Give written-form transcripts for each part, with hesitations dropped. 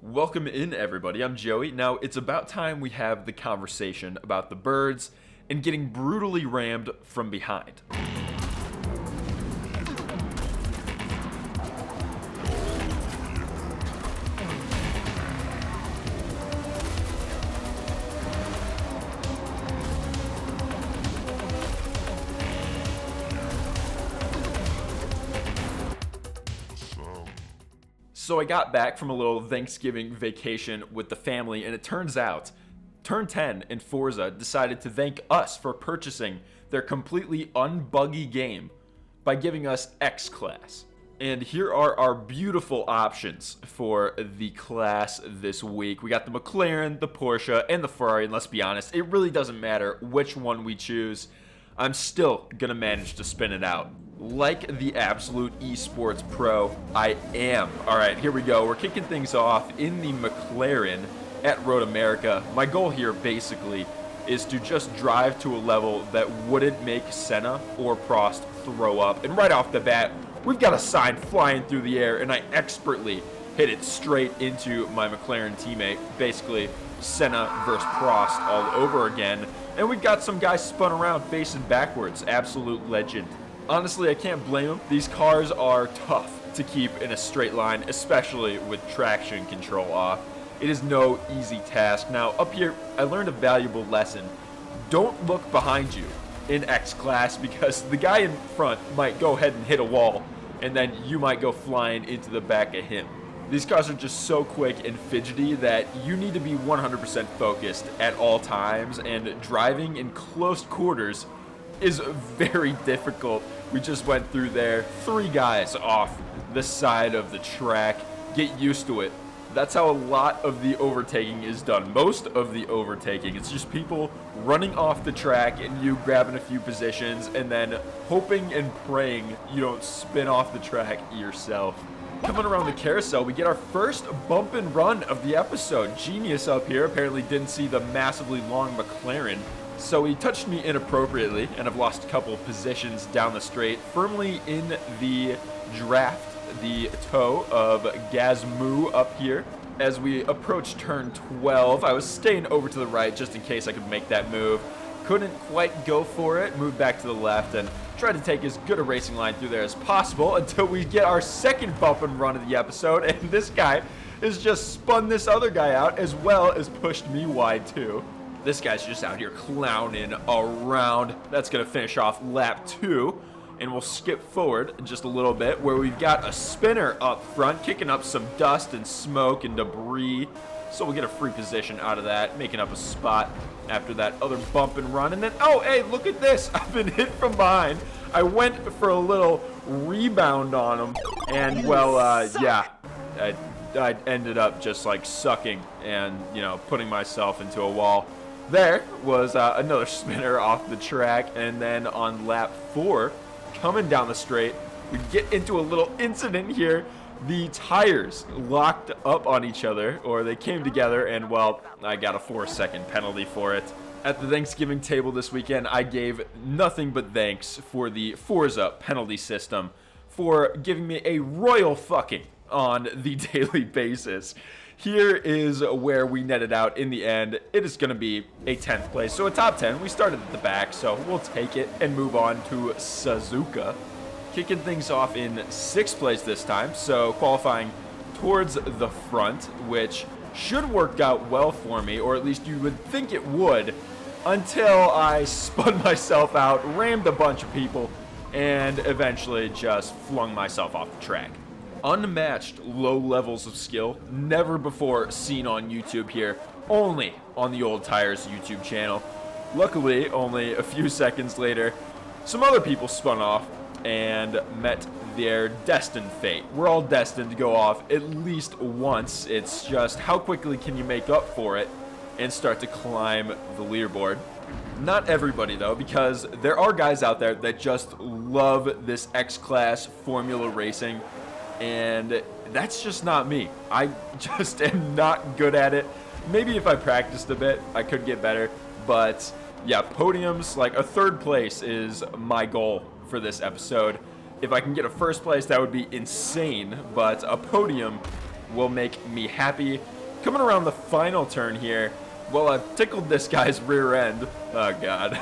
Welcome in, everybody. I'm Joey. Now, it's about time we have the conversation about the birds and getting brutally rammed from behind. So I got back from a little Thanksgiving vacation with the family, and it turns out Turn 10 and Forza decided to thank us for purchasing their completely unbuggy game by giving us X-Class. And here are our beautiful options for the class this week. We got the McLaren, the Porsche, and the Ferrari, and let's be honest, it really doesn't matter which one we choose. I'm still gonna manage to spin it out. Like the absolute esports pro, I am. All right, here we go. We're kicking things off in the McLaren at Road America. My goal here basically is to just drive to a level that wouldn't make Senna or Prost throw up. And right off the bat, we've got a sign flying through the air, and I expertly hit it straight into my McLaren teammate. Basically, Senna versus Prost all over again. And we've got some guys spun around facing backwards. Absolute legend. Honestly, I can't blame them. These cars are tough to keep in a straight line, especially with traction control off. It is no easy task. Now, up here, I learned a valuable lesson. Don't look behind you in X-Class because the guy in front might go ahead and hit a wall, and then you might go flying into the back of him. These cars are just so quick and fidgety that you need to be 100% focused at all times, and driving in close quarters is very difficult. We just went through there, 3 guys off the side of the track. Get used to it. That's how a lot of the overtaking is done. Most of the overtaking, it's just people running off the track and you grabbing a few positions and then hoping and praying you don't spin off the track yourself. Coming around the carousel, we get our first bump and run of the episode. Genius up here apparently didn't see the massively long McLaren, so he touched me inappropriately, and I've lost a couple of positions down the straight, firmly in the draft, the toe of Gazmoo up here. As we approach turn 12, I was staying over to the right just in case I could make that move. Couldn't quite go for it, moved back to the left, and tried to take as good a racing line through there as possible until we get our second bump and run of the episode, and this guy has just spun this other guy out as well as pushed me wide too. This guy's just out here clowning around. That's going to finish off lap 2. And we'll skip forward just a little bit where we've got a spinner up front, kicking up some dust and smoke and debris. So we'll get a free position out of that, making up a spot after that other bump and run. And then, oh, hey, look at this. I've been hit from behind. I went for a little rebound on him. And, well, yeah, I ended up just, like, sucking and, you know, putting myself into a wall. There was another spinner off the track, and then on lap 4, coming down the straight, we get into a little incident here. The tires locked up on each other, or they came together, and well, I got a 4-second penalty for it. At the Thanksgiving table this weekend, I gave nothing but thanks for the Forza penalty system for giving me a royal fucking on the daily basis. Here is where we netted out in the end. It is going to be a 10th place. So a top 10. We started at the back, so we'll take it and move on to Suzuka. Kicking things off in 6th place this time, so qualifying towards the front, which should work out well for me, or at least you would think it would, until I spun myself out, rammed a bunch of people, and eventually just flung myself off the track. Unmatched low levels of skill, never before seen on YouTube here, only on the Old Tires YouTube channel. Luckily, only a few seconds later, some other people spun off and met their destined fate. We're all destined to go off at least once. It's just how quickly can you make up for it and start to climb the leaderboard. Not everybody though, because there are guys out there that just love this X-Class Formula racing, and that's just not me. I just am not good at it. Maybe if I practiced a bit, I could get better, but yeah, podiums, like a 3rd place is my goal for this episode. If I can get a 1st place, that would be insane, but a podium will make me happy Coming around the final turn here, well, I've tickled this guy's rear end. Oh, God.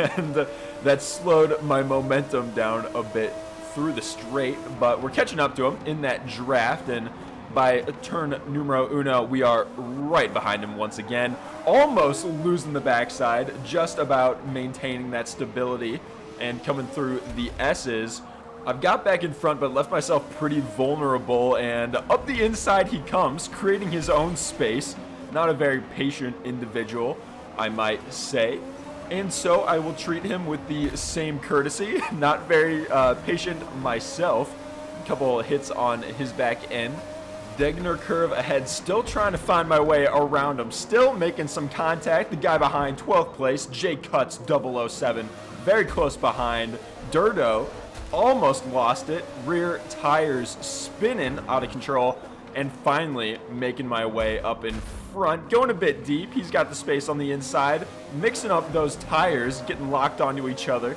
And that slowed my momentum down a bit through the straight, but we're catching up to him in that draft, and by turn numero uno, we are right behind him once again, almost losing the backside, just about maintaining that stability and coming through the S's. I've got back in front, but left myself pretty vulnerable, and up the inside he comes, creating his own space. Not a very patient individual, I might say. And so I will treat him with the same courtesy. Not very patient myself. A couple hits on his back end. Degner curve ahead, still trying to find my way around him. Still making some contact. The guy behind, 12th place, J Cuts 007. Very close behind. Durdo almost lost it. Rear tires spinning out of control. And finally making my way up in front. Going a bit deep. He's got the space on the inside. Mixing up those tires, getting locked onto each other.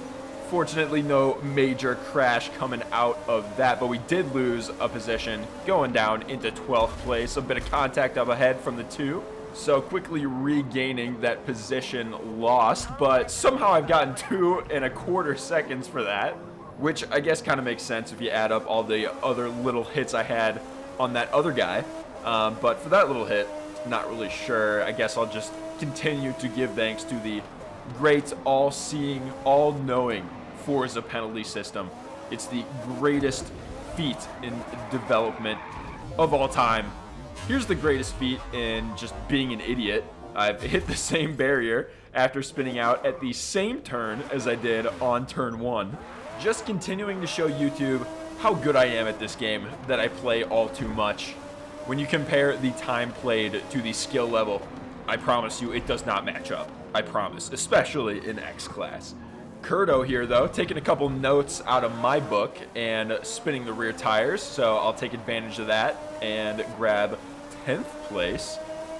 Fortunately, no major crash coming out of that, but we did lose a position going down into 12th place. A bit of contact up ahead from the two. So quickly regaining that position lost, but somehow I've gotten 2.25 seconds for that, which I guess kind of makes sense if you add up all the other little hits I had on that other guy. But for that little hit, not really sure. I guess I'll just continue to give thanks to the great, all-seeing, all-knowing Forza penalty system. It's the greatest feat in development of all time. Here's the greatest feat in just being an idiot. I've hit the same barrier after spinning out at the same turn as I did on turn 1. Just continuing to show YouTube how good I am at this game that I play all too much. When you compare the time played to the skill level, I promise you it does not match up. I promise, especially in X class. Curto here though, taking a couple notes out of my book and spinning the rear tires, so I'll take advantage of that and grab 10th place.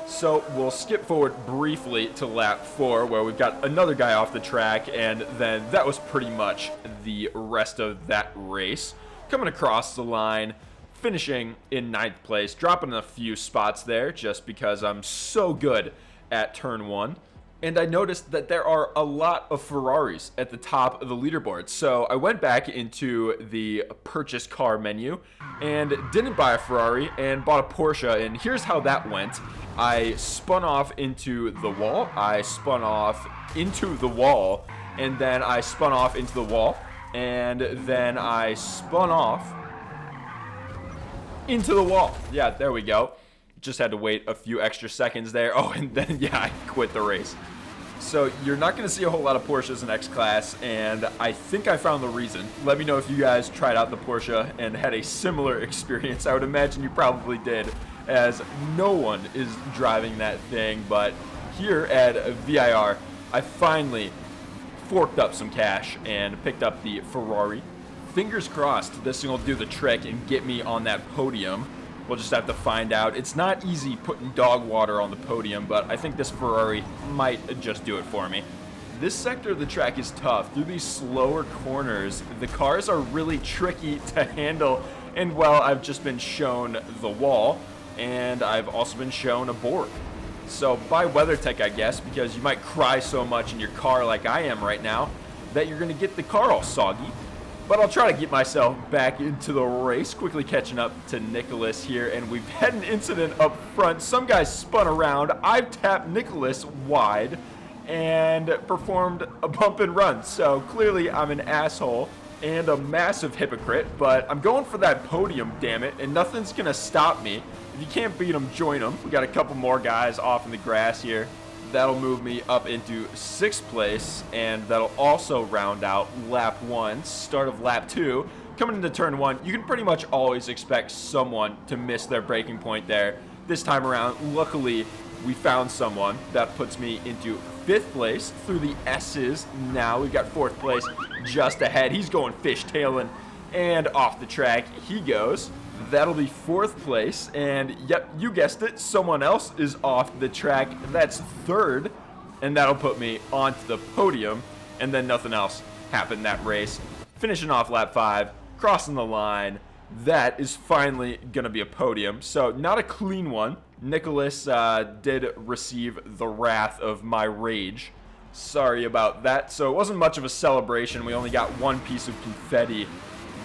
So we'll skip forward briefly to lap 4 where we've got another guy off the track, and then that was pretty much the rest of that race. Coming across the line, finishing in 9th place, dropping a few spots there just because I'm so good at turn 1. And I noticed that there are a lot of Ferraris at the top of the leaderboard. So I went back into the purchase car menu and didn't buy a Ferrari and bought a Porsche. And here's how that went. I spun off into the wall. I spun off into the wall. And then I spun off into the wall. And then I spun off into the wall. Yeah, there we go. Just had to wait a few extra seconds there. Oh, and then, yeah, I quit the race. So you're not going to see a whole lot of Porsches in X Class, and I think I found the reason. Let me know if you guys tried out the Porsche and had a similar experience. I would imagine you probably did, as no one is driving that thing. But here at VIR, I finally forked up some cash and picked up the Ferrari. Fingers crossed this thing will do the trick and get me on that podium. We'll just have to find out. It's not easy putting dog water on the podium, but I think this Ferrari might just do it for me. This sector of the track is tough. Through these slower corners, the cars are really tricky to handle. And well, I've just been shown the wall, and I've also been shown a board. So buy WeatherTech, I guess, because you might cry so much in your car like I am right now that you're going to get the car all soggy. But I'll try to get myself back into the race. Quickly catching up to Nicholas here, and we've had an incident up front. Some guy spun around. I've tapped Nicholas wide and performed a bump and run. So clearly I'm an asshole and a massive hypocrite, but I'm going for that podium, damn it, and nothing's going to stop me. If you can't beat them, join them. We got a couple more guys off in the grass here. That'll move me up into 6th place, and that'll also round out lap 1, start of lap 2. Coming into turn 1, you can pretty much always expect someone to miss their braking point there. This time around, luckily, we found someone. That puts me into 5th place through the S's. Now we've got 4th place just ahead. He's going fishtailing, and off the track he goes. That'll be 4th place, and yep, you guessed it, someone else is off the track. That's 3rd, and that'll put me onto the podium, and then nothing else happened that race. Finishing off lap 5, crossing the line. That is finally going to be a podium, so not a clean one, Nicholas did receive the wrath of my rage. Sorry about that. So it wasn't much of a celebration. We only got one piece of confetti.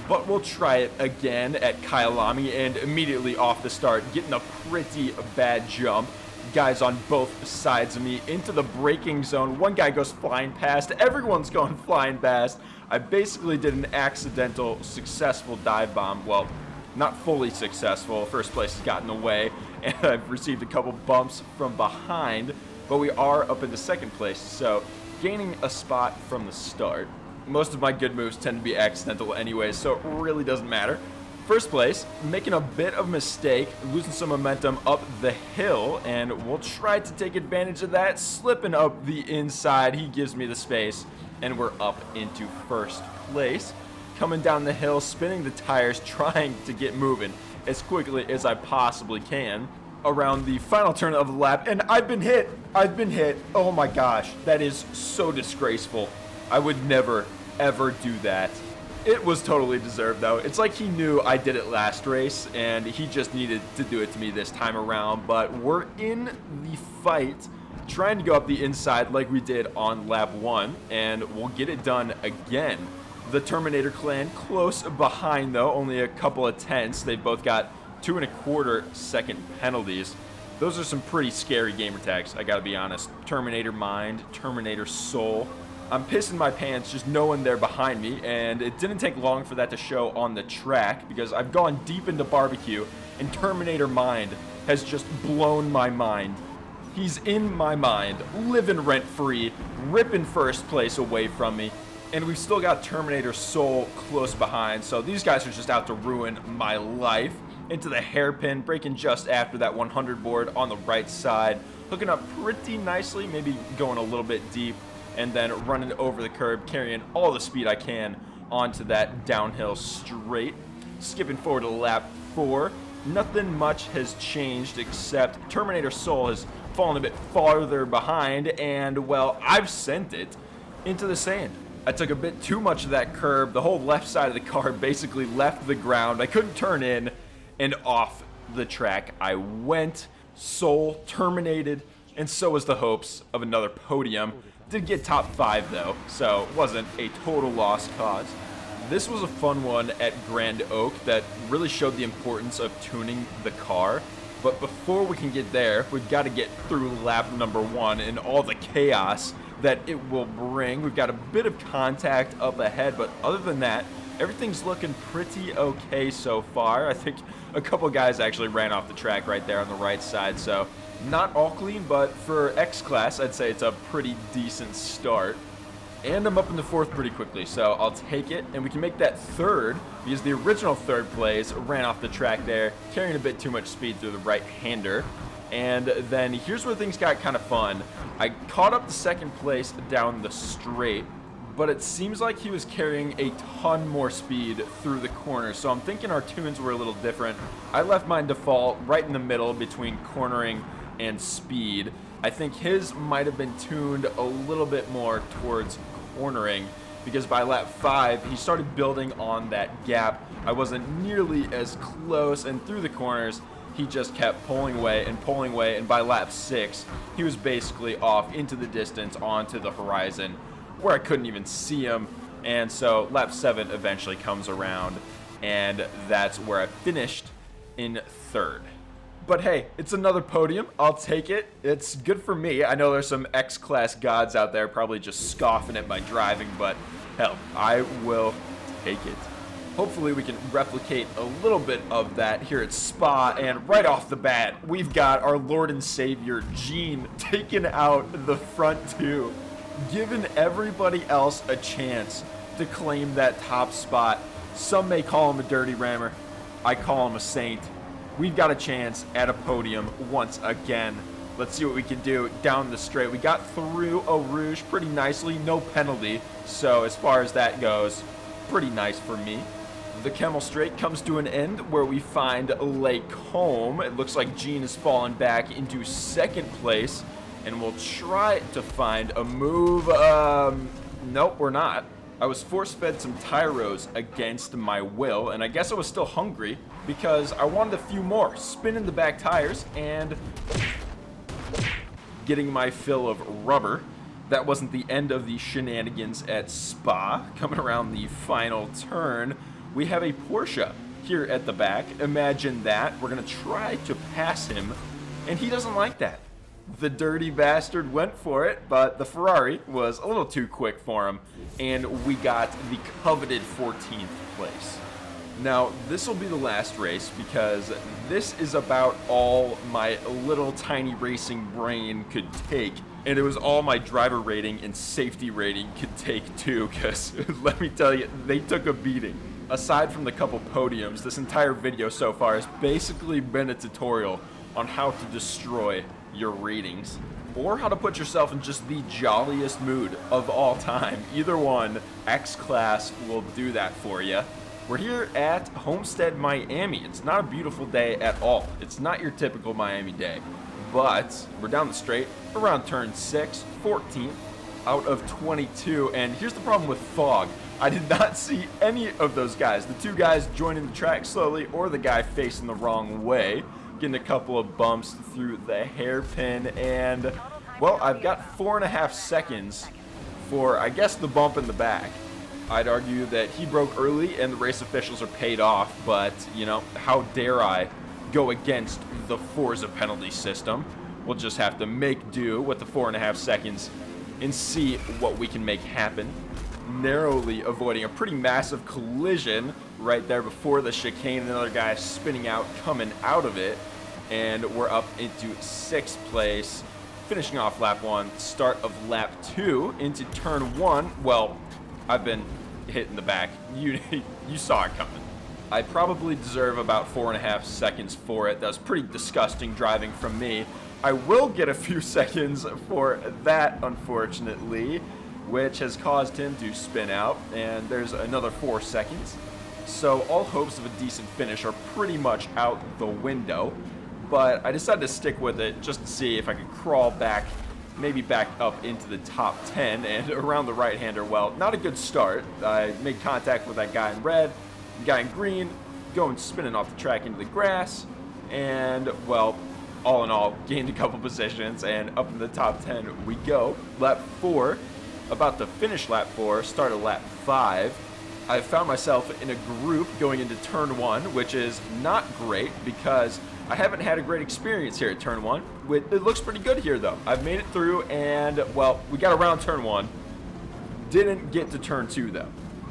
But we'll try it again at Kyalami, and immediately off the start, getting a pretty bad jump. Guys on both sides of me into the braking zone. One guy goes flying past. Everyone's going flying past. I basically did an accidental successful dive bomb. Well, not fully successful. First place has gotten away, and I've received a couple bumps from behind, but we are up into second place, so gaining a spot from the start. Most of my good moves tend to be accidental anyways, so it really doesn't matter. First place, making a bit of mistake, losing some momentum up the hill, and we'll try to take advantage of that, slipping up the inside. He gives me the space, and we're up into first place. Coming down the hill, spinning the tires, trying to get moving as quickly as I possibly can around the final turn of the lap, and I've been hit. Oh my gosh, that is so disgraceful. I would never, ever do that. It was totally deserved, though. It's like he knew I did it last race, and he just needed to do it to me this time around. But we're in the fight, trying to go up the inside like we did on lap 1, and we'll get it done again. The Terminator clan close behind, though, only a couple of tenths. They've both got 2.25 second penalties. Those are some pretty scary gamer tags, I gotta be honest. Terminator Mind, Terminator Soul. I'm pissing my pants just knowing they're behind me, and it didn't take long for that to show on the track because I've gone deep into barbecue, and Terminator Mind has just blown my mind. He's in my mind, living rent-free, ripping first place away from me, and we've still got Terminator Soul close behind, so these guys are just out to ruin my life. Into the hairpin, breaking just after that 100 board on the right side, hooking up pretty nicely, maybe going a little bit deep, and then running over the curb, carrying all the speed I can onto that downhill straight. Skipping forward to lap 4, nothing much has changed except Terminator Soul has fallen a bit farther behind, and, well, I've sent it into the sand. I took a bit too much of that curb. The whole left side of the car basically left the ground. I couldn't turn in, and off the track I went. Soul terminated, and so was the hopes of another podium. Did get top 5 though, so it wasn't a total lost cause. This was a fun one at Grand Oak that really showed the importance of tuning the car. But before we can get there, we've got to get through lap number 1 and all the chaos that it will bring. We've got a bit of contact up ahead, but other than that, everything's looking pretty okay so far. I think a couple guys actually ran off the track right there on the right side, so not all clean, but for X-Class, I'd say it's a pretty decent start. And I'm up in the 4th pretty quickly, so I'll take it, and we can make that 3rd, because the original 3rd place ran off the track there, carrying a bit too much speed through the right-hander. And then here's where things got kind of fun. I caught up the 2nd place down the straight, but it seems like he was carrying a ton more speed through the corner, so I'm thinking our tunes were a little different. I left mine default right in the middle between cornering and speed. I think his might have been tuned a little bit more towards cornering, because by lap 5 he started building on that gap. I wasn't nearly as close, and through the corners he just kept pulling away, and by lap 6 he was basically off into the distance onto the horizon where I couldn't even see him. And so lap 7 eventually comes around, and that's where I finished in 3rd. But hey, it's another podium. I'll take it. It's good for me. I know there's some X-Class gods out there probably just scoffing at my driving, but hell, I will take it. Hopefully we can replicate a little bit of that here at Spa, and right off the bat, we've got our Lord and Savior, Gene, taking out the front 2, giving everybody else a chance to claim that top spot. Some may call him a dirty rammer. I call him a saint. We've got a chance at a podium once again. Let's see what we can do down the straight. We got through Eau Rouge pretty nicely, no penalty. So as far as that goes, pretty nice for me. The Camel Straight comes to an end where we find Lake Home. It looks like Gene has fallen back into 2nd place, and we'll try to find a move. Nope, we're not. I was force-fed some tyros against my will, and I guess I was still hungry because I wanted a few more. Spinning the back tires and getting my fill of rubber. That wasn't the end of the shenanigans at Spa. Coming around the final turn, we have a Porsche here at the back. Imagine that. We're going to try to pass him, and he doesn't like that. The dirty bastard went for it, but the Ferrari was a little too quick for him, and we got the coveted 14th place. Now, this will be the last race because this is about all my little tiny racing brain could take, and it was all my driver rating and safety rating could take too, because let me tell you, they took a beating. Aside from the couple podiums, this entire video so far has basically been a tutorial on how to destroy your ratings, or how to put yourself in just the jolliest mood of all time. Either one, X-Class will do that for you. We're here at Homestead, Miami. It's not a beautiful day at all. It's not your typical Miami day, but we're down the straight around turn 6, 14th out of 22, and here's the problem with fog. I did not see any of those guys. The two guys joining the track slowly, or the guy facing the wrong way. Getting a couple of bumps through the hairpin, and well, I've got 4.5 seconds for, I guess, the bump in the back. I'd argue that he broke early and the race officials are paid off, but you know, how dare I go against the Forza penalty system? We'll just have to make do with the 4.5 seconds and see what we can make happen. Narrowly avoiding a pretty massive collision right there before the chicane. Another guy spinning out, coming out of it, and we're up into 6th place, finishing off lap 1, start of lap 2 into turn 1. Well, I've been hit in the back. You saw it coming. I probably deserve about 4.5 seconds for it. That was pretty disgusting driving from me. I will get a few seconds for that, unfortunately, which has caused him to spin out, and there's another 4 seconds. So all hopes of a decent finish are pretty much out the window, but I decided to stick with it just to see if I could crawl back, maybe back up into the top 10 and around the right-hander. Well, not a good start. I made contact with that guy in red, the guy in green, going spinning off the track into the grass, and well, all in all, gained a couple positions, and up in the top 10 we go. Lap 4. About to finish lap 4, start of lap 5. I found myself in a group going into turn 1, which is not great because I haven't had a great experience here at turn 1. It looks pretty good here though. I've made it through, and well, we got around turn 1. Didn't get to turn 2 though.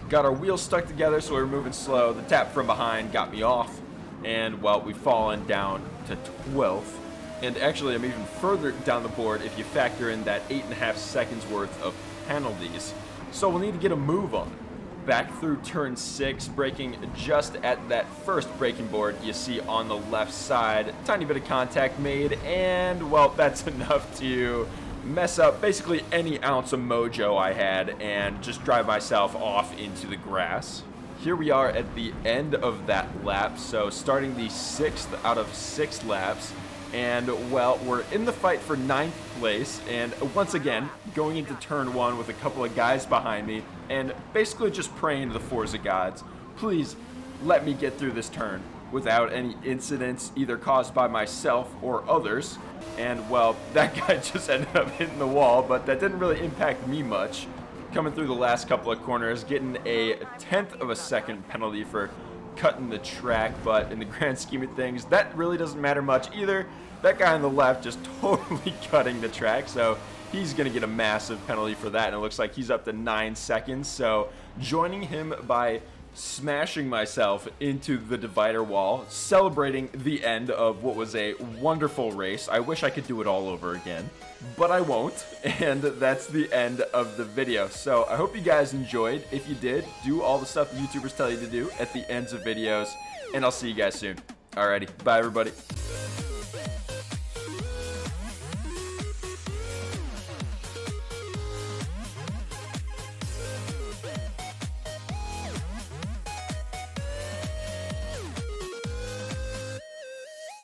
Got our wheels stuck together, so we were moving slow. The tap from behind got me off, and well, we've fallen down to 12th. And actually, I'm even further down the board if you factor in that 8.5 seconds worth of penalties. So we'll need to get a move on. Back through turn 6, braking just at that first braking board you see on the left side. Tiny bit of contact made, and well, that's enough to mess up basically any ounce of mojo I had and just drive myself off into the grass. Here we are at the end of that lap, so starting the 6th out of 6 laps. And well, we're in the fight for 9th place, and once again, going into turn 1 with a couple of guys behind me, and basically just praying to the Forza gods, please let me get through this turn without any incidents either caused by myself or others. And well, that guy just ended up hitting the wall, but that didn't really impact me much. Coming through the last couple of corners, getting a 1/10 of a second penalty for cutting the track, but in the grand scheme of things, that really doesn't matter much either. That guy on the left just totally cutting the track, so he's going to get a massive penalty for that, and it looks like he's up to 9 seconds, so joining him by smashing myself into the divider wall, celebrating the end of what was a wonderful race. I wish I could do it all over again, but I won't, and that's the end of the video. So I hope you guys enjoyed. If you did, do all the stuff YouTubers tell you to do at the ends of videos, and I'll see you guys soon. Alrighty, bye everybody.